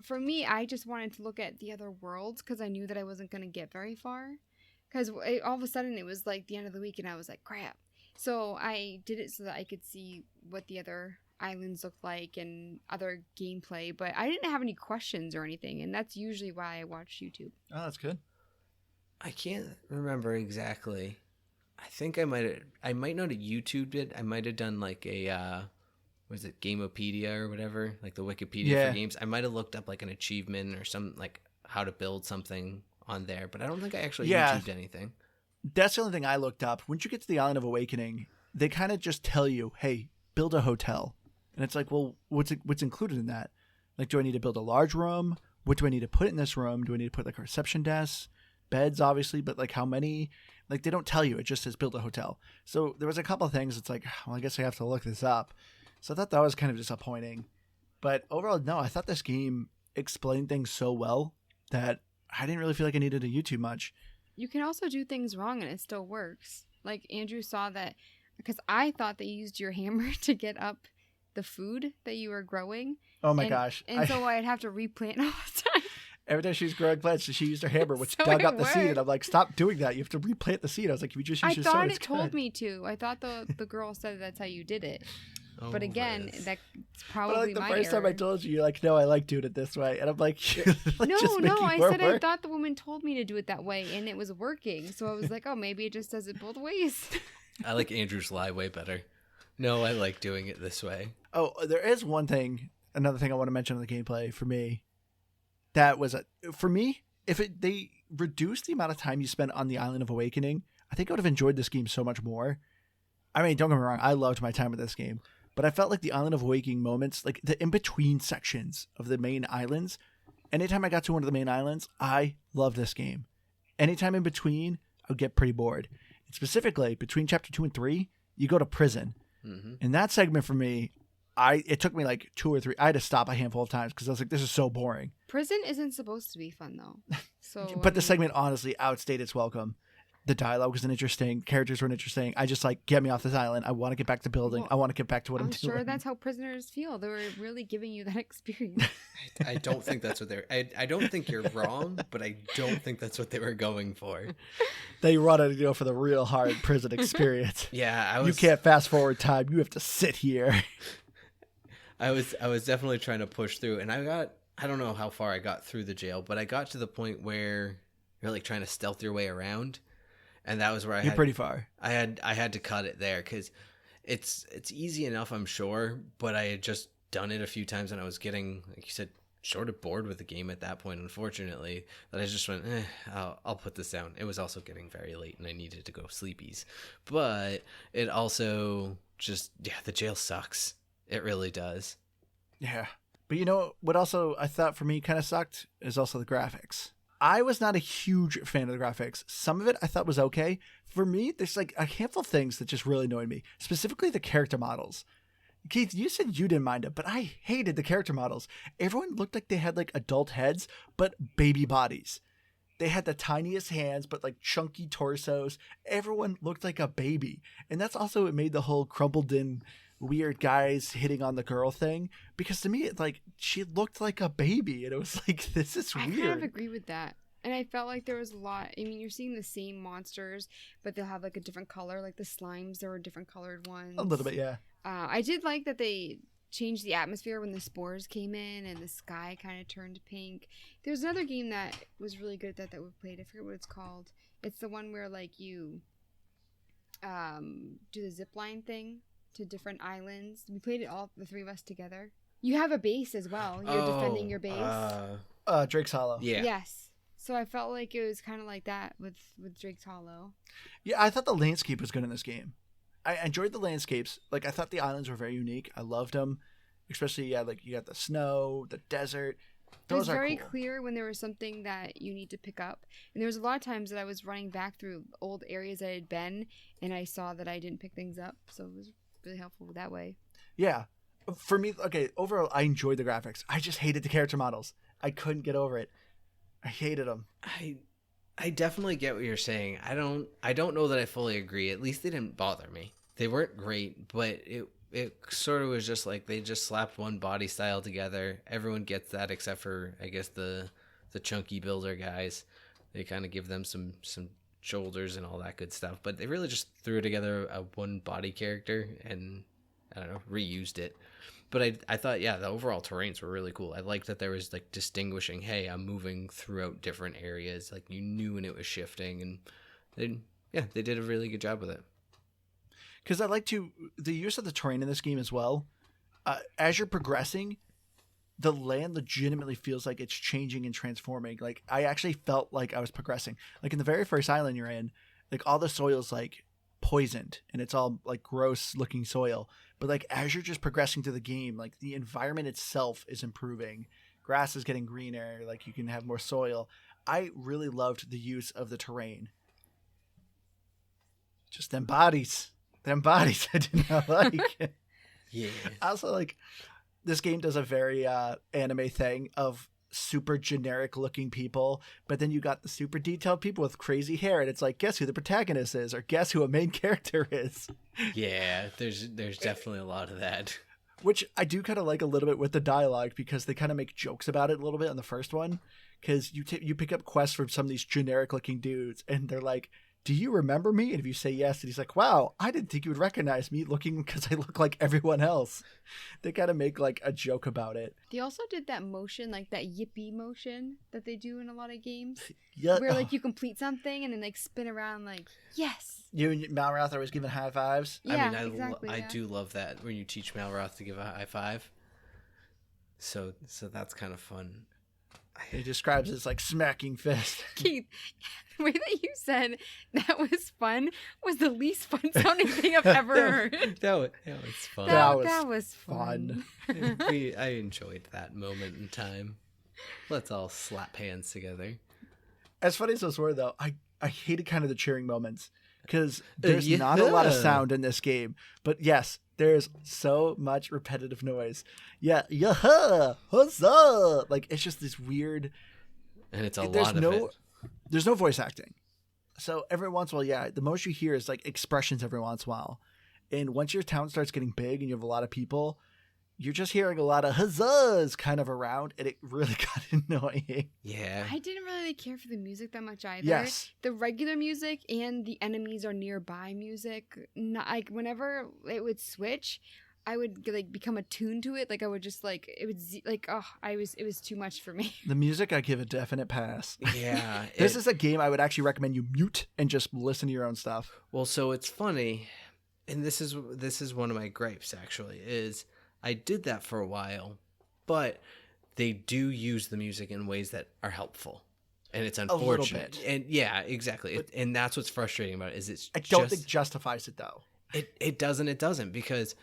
For me, I just wanted to look at the other worlds because I knew that I wasn't going to get very far. Because all of a sudden it was like the end of the week and I was like, crap. So I did it so that I could see what the other islands look like and other gameplay. But I didn't have any questions or anything. And that's usually why I watch YouTube. Oh, that's good. I can't remember exactly. I think I might not have YouTubed it. I might have done like a was it Gameopedia or whatever, like the Wikipedia for games. I might have looked up like an achievement or some like how to build something on there, but I don't think I actually YouTubed anything. That's the only thing I looked up. Once you get to the Island of Awakening, they kind of just tell you, hey, build a hotel. And it's like, well, what's included in that? Like, do I need to build a large room? What do I need to put in this room? Do I need to put like a reception desk? Beds, obviously, but like how many? Like, they don't tell you. It just says build a hotel. So there was a couple of things. It's like, well, I guess I have to look this up. So I thought that was kind of disappointing. But overall, no, I thought this game explained things so well that I didn't really feel like I needed to YouTube much. You can also do things wrong and it still works. Like Andrew saw that because I thought that you used your hammer to get up the food that you were growing. Oh my gosh. And so I'd have to replant all the time. Every time she's growing plants, she used her hammer, which So dug it up the seed. worked. And I'm like, stop doing that. You have to replant the seed. I was like, if you just use I your thought sword, it it's told good. me to. I thought the girl said that's how you did it. Oh, But again, Liz. that's But probably like the my first time error. I told you, you're like, no, I like doing it this way. And I'm like, like No, just no, making I more said I work. thought the woman told me to do it that way and it was working. So I was like, oh, maybe it just does it both ways. I like Andrew's lie way better. No, I like doing it this way. Oh, there is another thing I want to mention on the gameplay for me. That was for me, if they reduced the amount of time you spent on the Island of Awakening, I think I would have enjoyed this game so much more. I mean, don't get me wrong, I loved my time with this game, but I felt like the Island of Awakening moments, like the in-between sections of the main islands, anytime I got to one of the main islands, I loved this game. Anytime in between, I would get pretty bored. And specifically, between Chapter 2 and 3, you go to prison. Mm-hmm. And that segment for me, it took me like 2 or 3. I had to stop a handful of times because I was like, this is so boring. Prison isn't supposed to be fun though. So But the segment honestly outstayed its welcome. The dialogue was interesting. Characters were interesting. I just like, get me off this island. I want to get back to building. Well, I want to get back to what I'm I'm doing. sure that's how prisoners feel. They were really giving you that experience. I don't think that's what they're. I don't think you're wrong, but I don't think that's what they were going for. They wanted to go for the real hard prison experience. Yeah, You can't fast forward time. You have to sit here. I was definitely trying to push through, and I don't know how far I got through the jail, but I got to the point where you're like trying to stealth your way around, and that was where You're pretty far. I had to cut it there because it's easy enough, I'm sure, but I had just done it a few times, and I was getting, like you said, sort of bored with the game at that point, unfortunately, that I just went, I'll put this down. It was also getting very late, and I needed to go sleepies, but it also just, the jail sucks. It really does. Yeah. But you know what also I thought for me kind of sucked is also the graphics. I was not a huge fan of the graphics. Some of it I thought was okay. For me, there's like a handful of things that just really annoyed me, specifically the character models. Keith, you said you didn't mind it, but I hated the character models. Everyone looked like they had like adult heads, but baby bodies. They had the tiniest hands, but like chunky torsos. Everyone looked like a baby. And that's also what made the whole crumpled in weird guys hitting on the girl thing, because to me it like she looked like a baby and it was like, this is weird. I kind of agree with that, and I felt like there was a lot. I mean, you're seeing the same monsters, but they'll have like a different color. Like the slimes, there were different colored ones. A little bit, yeah. I did like that they changed the atmosphere when the spores came in and the sky kind of turned pink. There was another game that was really good that we played. I forget what it's called. It's the one where like you do the zip line thing to different islands. We played it all, the three of us together. You have a base as well. You're defending your base. Drake's Hollow. Yeah. Yes. So I felt like it was kind of like that with Drake's Hollow. Yeah, I thought the landscape was good in this game. I enjoyed the landscapes. Like, I thought the islands were very unique. I loved them. Especially, yeah, like you got the snow, the desert. It was Those are very cool. clear when there was something that you need to pick up. And there was a lot of times that I was running back through old areas I had been, and I saw that I didn't pick things up. So it was really helpful that way. Yeah. For me, okay, overall, I enjoyed the graphics. I just hated the character models. I couldn't get over it. I hated them. I definitely get what you're saying. I don't know that I fully agree. At least they didn't bother me. They weren't great, but it sort of was just like they just slapped one body style together. Everyone gets that except for, I guess, the chunky builder guys. They kind of give them some shoulders and all that good stuff, but they really just threw together a one body character and, I don't know, reused it. But I thought, yeah, the overall terrains were really cool. I liked that there was like distinguishing, hey, I'm moving throughout different areas. Like you knew when it was shifting, and they did a really good job with it. Because I like the use of the terrain in this game as well. As you're progressing, the land legitimately feels like it's changing and transforming. Like I actually felt like I was progressing. Like in the very first island you're in, like all the soil's like poisoned and it's all like gross looking soil. But like as you're just progressing through the game, like the environment itself is improving. Grass is getting greener. Like you can have more soil. I really loved the use of the terrain. Just them bodies I did not like. Yeah. Also, like, this game does a very anime thing of super generic looking people, but then you got the super detailed people with crazy hair, and it's like, guess who the protagonist is, or guess who a main character is. Yeah, there's definitely a lot of that. Which I do kind of like a little bit with the dialogue, because they kind of make jokes about it a little bit in the first one, because you pick up quests from some of these generic looking dudes, and they're like, do you remember me? And if you say yes, and he's like, wow, I didn't think you would recognize me looking because I look like everyone else. They kind of make like a joke about it. They also did that motion, like that yippee motion that they do in a lot of games. Yeah. Where like you complete something and then like spin around like, yes. You and Malroth are always giving high fives. Yeah, I mean, exactly, I yeah. do love that when you teach Malroth to give a high five. So that's kind of fun. He describes it as like smacking fist. Keith, the way that you said that was fun was the least fun sounding thing I've ever heard. that was fun. That was fun. I enjoyed that moment in time. Let's all slap hands together. As funny as those were, though, I hated kind of the cheering moments, because there's not a lot of sound in this game. But yes, there's so much repetitive noise. Yeah, huzzah! Like, it's just this weird... And it's a lot of it. There's no voice acting. So every once in a while, yeah, the most you hear is like expressions every once in a while. And once your town starts getting big and you have a lot of people, you're just hearing a lot of huzzahs kind of around, and it really got annoying. Yeah. I didn't really care for the music that much either. Yes. The regular music and the enemies are nearby music. Not, like whenever it would switch, I would like become attuned to it. Like I would just like it would it was too much for me. The music, I give a definite pass. Yeah. This is a game I would actually recommend you mute and just listen to your own stuff. Well, so it's funny, and this is one of my gripes actually, is I did that for a while, but they do use the music in ways that are helpful. And it's unfortunate. A little bit. And yeah, exactly. And that's what's frustrating about it is I don't think justifies it though. It doesn't because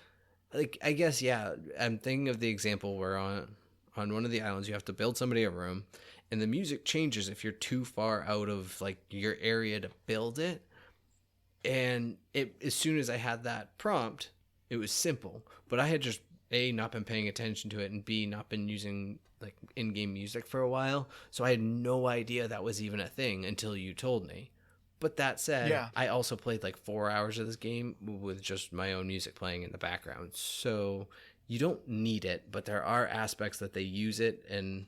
like I guess yeah, I'm thinking of the example where on one of the islands you have to build somebody a room and the music changes if you're too far out of like your area to build it. And as soon as I had that prompt, it was simple, but I had just A, not been paying attention to it, and B, not been using like in-game music for a while, so I had no idea that was even a thing until you told me. But that said, Yeah. I also played like 4 hours of this game with just my own music playing in the background, so you don't need it, but there are aspects that they use it, and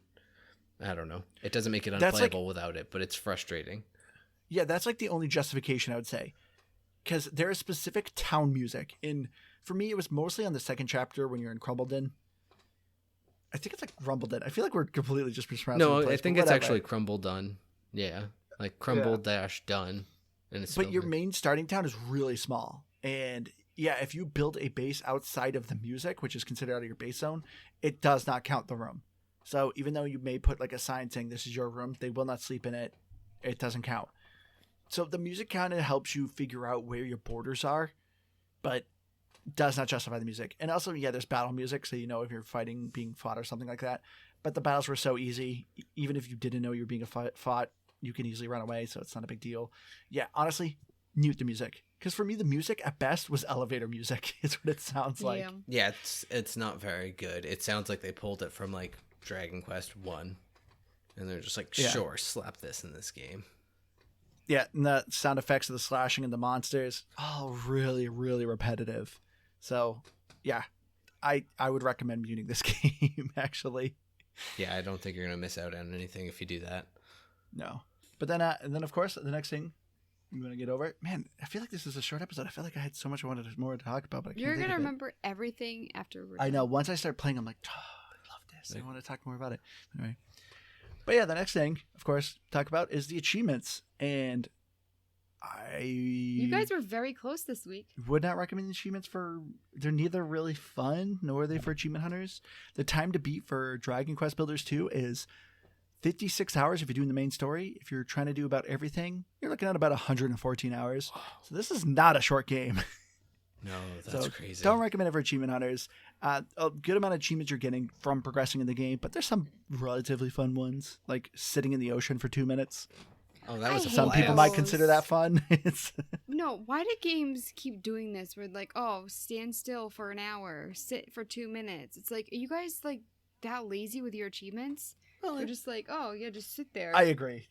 I don't know. It doesn't make it unplayable without it, but it's frustrating. Yeah, that's like the only justification I would say. Because there is specific town music. For me, it was mostly on the second chapter when you're in Crumbledon. I think it's like Grumbledon. I feel like we're completely just mispronouncing No, the place, I think but it's whatever. actually Crumble Done. Yeah, like Crumble dash Done. And it's But your main starting town is really small. And yeah, if you build a base outside of the music, which is considered out of your base zone, it does not count the room. So even though you may put like a sign saying this is your room, they will not sleep in it. It doesn't count. So the music kind of helps you figure out where your borders are, but does not justify the music. And also, yeah, there's battle music, so you know if you're being fought or something like that. But the battles were so easy. Even if you didn't know you were being fought, you can easily run away, so it's not a big deal. Yeah, honestly, mute the music. Because for me, the music at best was elevator music. Is what it sounds like. Yeah, it's not very good. It sounds like they pulled it from like Dragon Quest 1. And they're just like, sure, slap this in this game. Yeah, and the sound effects of the slashing and the monsters, all really, really repetitive. So, yeah, I would recommend muting this game, actually. Yeah, I don't think you're going to miss out on anything if you do that. No. But then, of course, the next thing you want to get over it. Man, I feel like this is a short episode. I feel like I had so much more to talk about, but I can't You're think gonna of it. remember everything after we're I done. know. Once I start playing, I'm like, oh, I love this. I want to talk more about it. Anyway. But yeah, the next thing, of course, talk about is the achievements. And You guys were very close this week. would not recommend the achievements they're neither really fun nor are they for achievement hunters. The time to beat for Dragon Quest Builders 2 is 56 hours if you're doing the main story. If you're trying to do about everything, you're looking at about 114 hours. So this is not a short game. No, that's So crazy. don't recommend it for achievement hunters. A good amount of achievements you're getting from progressing in the game, but there's some relatively fun ones, like sitting in the ocean for 2 minutes. Oh, that was I a hate Some people might those. consider that fun. No, why do games keep doing this? Where like, oh, stand still for an hour, sit for 2 minutes. It's like, are you guys like that lazy with your achievements? They're just like, oh yeah, just sit there. I agree.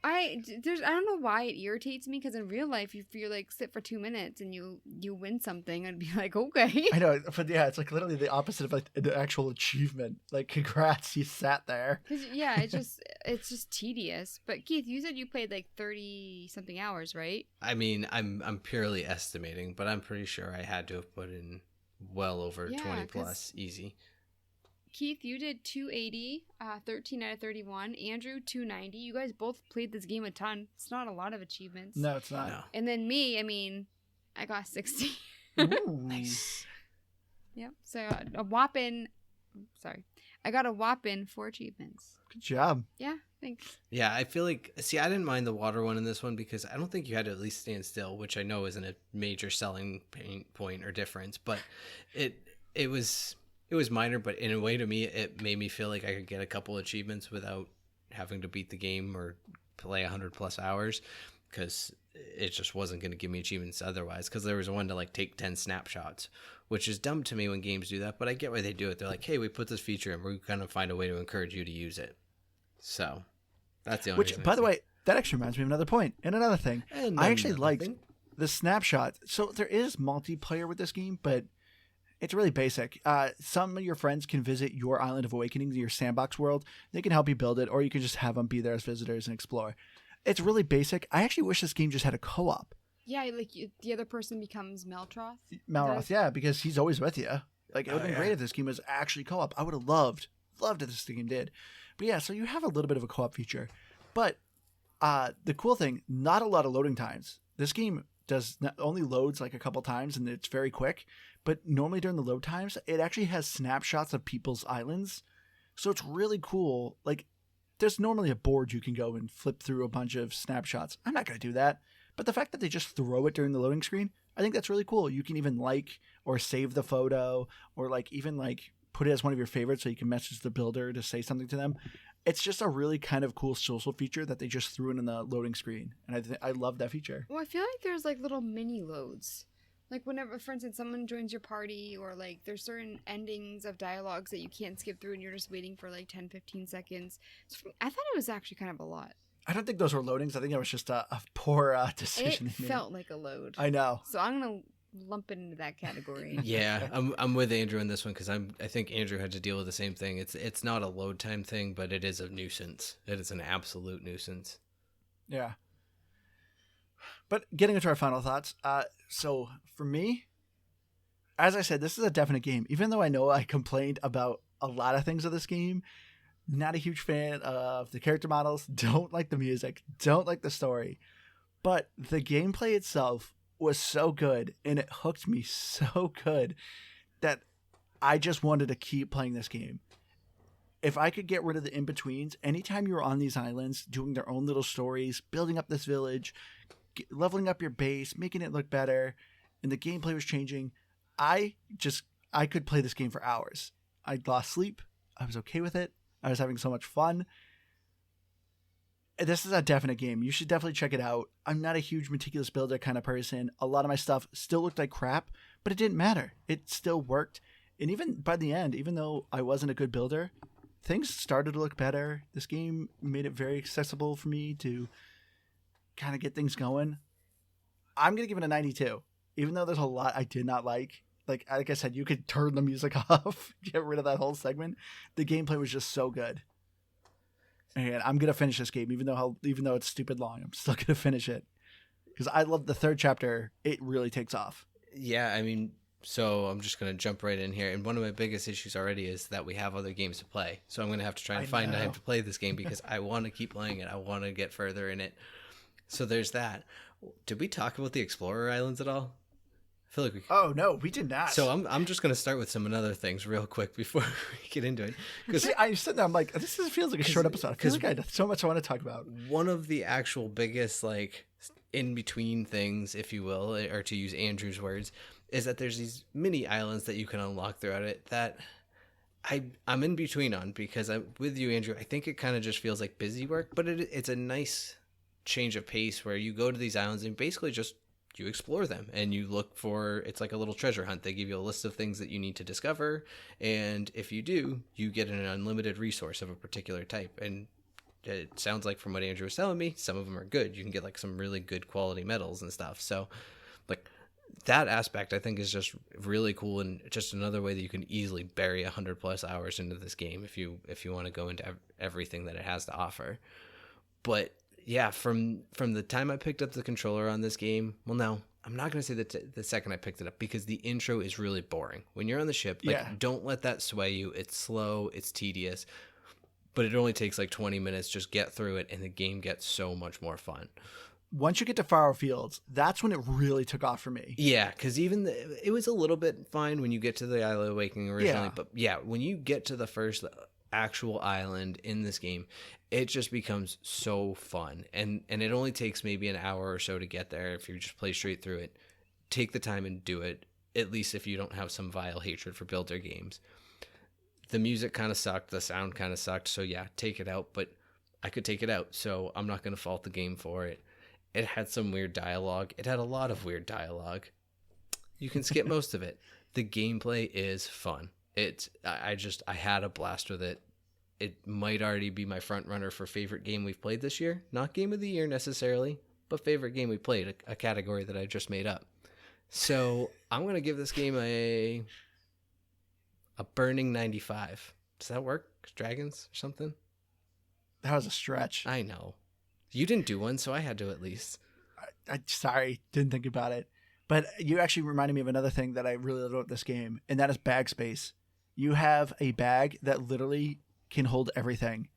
I don't know why it irritates me because in real life, if you're like sit for 2 minutes and you win something, I'd be like, okay. I know, but yeah, it's like literally the opposite of like an actual achievement. Like, congrats, you sat there. 'Cause, yeah, it's just tedious. But Keith, you said you played like 30 something hours, right? I mean, I'm purely estimating, but I'm pretty sure I had to have put in well over Yeah, 20 'cause- plus easy. Keith, you did 280, 13 out of 31. Andrew, 290. You guys both played this game a ton. It's not a lot of achievements. No, it's not. No. And then me, I mean, I got 60. Ooh. Nice. Yep. So I got a whopping 4 achievements. Good job. Yeah, thanks. Yeah, I feel like, see, I didn't mind the water one in this one because I don't think you had to at least stand still, which I know isn't a major selling point or difference, but it was minor, but in a way to me, it made me feel like I could get a couple achievements without having to beat the game or play 100 plus hours because it just wasn't going to give me achievements otherwise. Because there was one to like take 10 snapshots, which is dumb to me when games do that, but I get why they do it. They're like, hey, we put this feature in, we're going to find a way to encourage you to use it. So that's the only Which, reason I by the see. way, that actually reminds me of another point and another thing. And I actually another liked thing. the snapshot. So there is multiplayer with this game, but it's really basic. Some of your friends can visit your Island of Awakening, your sandbox world. They can help you build it, or you can just have them be there as visitors and explore. It's really basic. I actually wish this game just had a co-op. Yeah, like the other person becomes Meltroth. Malroth, yeah, because he's always with you. Like, it would have been yeah. great if this game was actually co-op. I would have loved if this game did. But yeah, so you have a little bit of a co-op feature. But the cool thing, not a lot of loading times. This game only loads like a couple times, and it's very quick. But normally during the load times, it actually has snapshots of people's islands. So it's really cool. Like, there's normally a board you can go and flip through a bunch of snapshots. I'm not going to do that. But the fact that they just throw it during the loading screen, I think that's really cool. You can even like or save the photo, or like even like put it as one of your favorites so you can message the builder to say something to them. It's just a really kind of cool social feature that they just threw in the loading screen. And I love that feature. Well, I feel like there's like little mini loads. Like whenever, for instance, someone joins your party, or like there's certain endings of dialogues that you can't skip through and you're just waiting for like 10, 15 seconds. So I thought it was actually kind of a lot. I don't think those were loadings. I think that was just a poor decision. It felt like a load. I know. So I'm going to lump it into that category. Yeah, I'm with Andrew in this one because I think Andrew had to deal with the same thing. It's not a load time thing, but it is a nuisance. It is an absolute nuisance. Yeah. But getting into our final thoughts, so for me, as I said, this is a definite game. Even though I know I complained about a lot of things of this game, not a huge fan of the character models, don't like the music, don't like the story. But the gameplay itself was so good, and it hooked me so good that I just wanted to keep playing this game. If I could get rid of the in-betweens, anytime you were on these islands doing their own little stories, building up this village, leveling up your base, making it look better, and the gameplay was changing, I could play this game for hours. I lost sleep. I was okay with it. I was having so much fun. This is a definite game. You should definitely check it out. I'm not a huge meticulous builder kind of person. A lot of my stuff still looked like crap, but it didn't matter. It still worked. And even by the end, even though I wasn't a good builder, things started to look better. This game made it very accessible for me to kind of get things going. I'm going to give it a 92. Even though there's a lot I did not like. Like I said, you could turn the music off, get rid of that whole segment. The gameplay was just so good. And I'm going to finish this game, even though it's stupid long. I'm still going to finish it. Because I love the third chapter. It really takes off. Yeah, I mean, so I'm just going to jump right in here. And one of my biggest issues already is that we have other games to play. So I'm going to have to try and find time to play this game because I want to keep playing it. I want to get further in it. So there's that. Did we talk about the Explorer Islands at all? I feel like we... Oh, no, we did not. So I'm just going to start with some other things real quick before we get into it. Because I'm sitting there, I'm like, this feels like a short episode. I feel like I have so much I want to talk about. One of the actual biggest, like, in-between things, if you will, or to use Andrew's words, is that there's these mini islands that you can unlock throughout it that I'm in between on, because I'm with you, Andrew. I think it kind of just feels like busy work, but it's a nice change of pace where you go to these islands and basically just you explore them and you look for, it's like a little treasure hunt. They give you a list of things that you need to discover, and if you do, you get an unlimited resource of a particular type. And it sounds like from what Andrew was telling me, some of them are good. You can get like some really good quality metals and stuff. So like that aspect I think is just really cool, and just another way that you can easily bury 100+ hours into this game if you want to go into everything that it has to offer. But yeah, from the time I picked up the controller on this game, well, no, I'm not going to say that the second I picked it up, because the intro is really boring. When you're on the ship, like, don't let that sway you. It's slow, it's tedious, but it only takes like 20 minutes. Just get through it, and the game gets so much more fun. Once you get to Faro Fields, that's when it really took off for me. Yeah, because even it was a little bit fine when you get to the Isle of Awakening originally, Yeah. but yeah, when you get to the first actual island in this game, it just becomes so fun, and it only takes maybe an hour or so to get there if you just play straight through it. Take the time and do it, at least if you don't have some vile hatred for builder games. The music kind of sucked, the sound kind of sucked, so yeah, take it out, but I could take it out, so I'm not going to fault the game for it. It had some weird dialogue. It had a lot of weird dialogue. You can skip most of it. The gameplay is fun. I had a blast with it. it might already be my front runner for favorite game we've played this year. Not game of the year necessarily, but favorite game we played, a category that I just made up. So I'm going to give this game a burning 95. Does that work? Dragons or something? That was a stretch. I know. You didn't do one, so I had to at least. I sorry, didn't think about it. But you actually reminded me of another thing that I really love about this game, and that is bag space. You have a bag that literally can hold everything.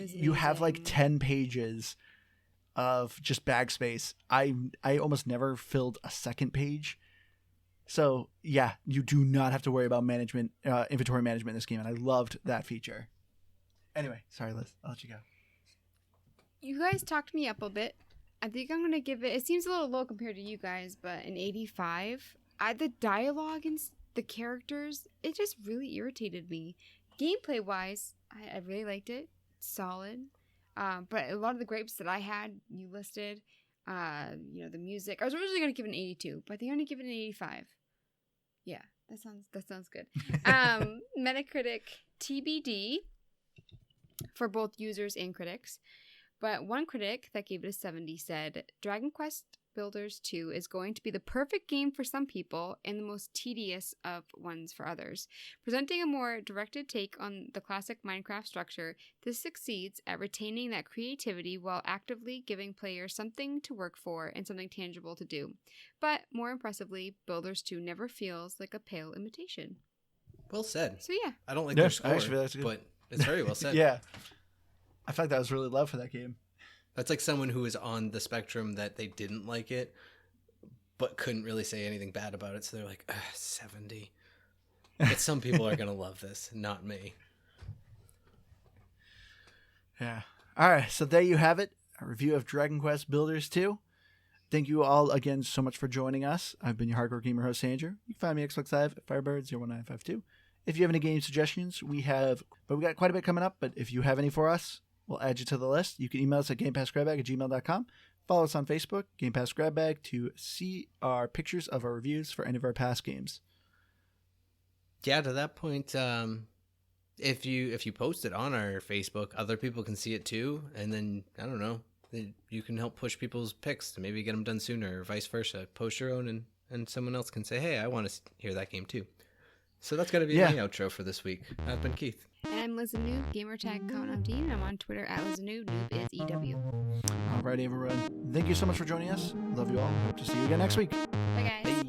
You have like 10 pages of just bag space. I almost never filled a second page. So yeah, you do not have to worry about inventory management in this game, and I loved that feature. Anyway, sorry, Liz, I'll let you go. You guys talked me up a bit. I think I'm going to give it seems a little low compared to you guys, but an 85. The dialogue and the characters, it just really irritated me. Gameplay-wise, I really liked it. Solid. But a lot of the gripes that I had, you listed, the music. I was originally going to give it an 82, but they only give it an 85. Yeah, that sounds good. Metacritic TBD for both users and critics. But one critic that gave it a 70 said, Dragon Quest Builders 2 is going to be the perfect game for some people and the most tedious of ones for others. Presenting a more directed take on the classic Minecraft structure, this succeeds at retaining that creativity while actively giving players something to work for and something tangible to do. But more impressively, Builders 2 never feels like a pale imitation. Well said. So yeah. I don't like their score, actually, that's good. but it's very well said. Yeah. I felt like that was really love for that game. That's like someone who is on the spectrum that they didn't like it, but couldn't really say anything bad about it. So they're like, 70. But some people are going to love this, not me. Yeah. All right. So there you have it. A review of Dragon Quest Builders 2. Thank you all again so much for joining us. I've been your hardcore gamer host, Andrew. You can find me Xbox Live at Firebird01952. If you have any game suggestions, we got quite a bit coming up, but if you have any for us, we'll add you to the list. You can email us at gamepassgrabbag@gmail.com. Follow us on Facebook, Game Pass Grab Bag, to see our pictures of our reviews for any of our past games. Yeah, to that point, if you post it on our Facebook, other people can see it too, and then, I don't know, you can help push people's picks to maybe get them done sooner, or vice versa. Post your own, and someone else can say, hey, I want to hear that game too. So that's going to be my outro for this week. I've been Keith. And I'm Liz and Noob, gamertag Count19. I'm on Twitter at Liz and Noob. Noob is EW. Alrighty, everyone. Thank you so much for joining us. Love you all. Hope to see you again next week. Bye, guys. Bye.